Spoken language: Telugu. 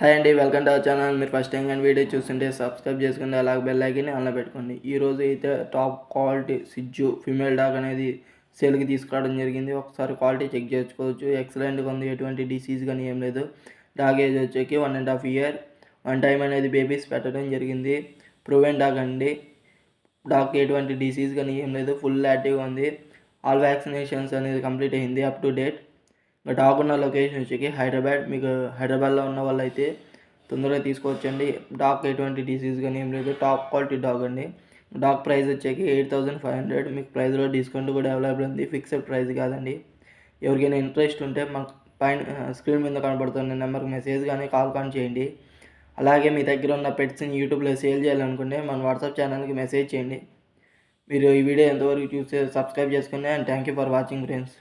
హాయ్ అండి, వెల్కమ్ టు అవర్ ఛానల్. మీరు ఫస్ట్ టైం కానీ వీడియో చూస్తుంటే సబ్స్క్రైబ్ చేసుకుని అలాగే బెల్ ఐకాన్ని ఆన్లో పెట్టుకోండి. ఈరోజు అయితే టాప్ క్వాలిటీ సిజ్జు ఫీమేల్ డాగ్ అనేది సేల్కి తీసుకురావడం జరిగింది. ఒకసారి క్వాలిటీ చెక్ చేసుకోవచ్చు. ఎక్సలెంట్గా ఉంది, ఎటువంటి డిసీజ్ కానీ ఏం లేదు. డాగ్ ఏజ్ వచ్చేకి 1.5 year. వన్ టైం అనేది బేబీస్ పెట్టడం జరిగింది. ప్రూవెన్ డాగ్ అండి. డాగ్కి ఎటువంటి డిసీజ్ కానీ ఏం లేదు, ఫుల్ యాక్టివ్గా ఉంది. ఆల్ వ్యాక్సినేషన్స్ అనేది కంప్లీట్ అయింది అప్ టు డేట్. డాగ్ ఉన్న లొకేషన్ వచ్చి హైదరాబాద్. మీకు హైదరాబాద్లో ఉన్న వాళ్ళు అయితే తొందరగా తీసుకోవచ్చండి. డాగ్ ఎటువంటి డిసీజ్ కానీ ఏం లేదు, టాప్ క్వాలిటీ డాగ్ అండి. డాగ్ ప్రైస్ వచ్చేకి 8,500. మీకు ప్రైస్లో డిస్కౌంట్ కూడా అవైలబుల్ ఉంది, ఫిక్స్డ్ ప్రైస్ కాదండి. ఎవరికైనా ఇంట్రెస్ట్ ఉంటే మాకు పైన స్క్రీన్ మీద కనబడుతున్న నెంబర్కి మెసేజ్ కానీ కాల్ కానీ చేయండి. అలాగే మీ దగ్గర ఉన్న పెట్స్ని యూట్యూబ్లో సేల్ చేయాలనుకుంటే మన వాట్సాప్ ఛానల్కి మెసేజ్ చేయండి. మీరు ఈ వీడియో ఎంతవరకు చూస్తే సబ్స్క్రైబ్ చేసుకుని and thank you for watching friends.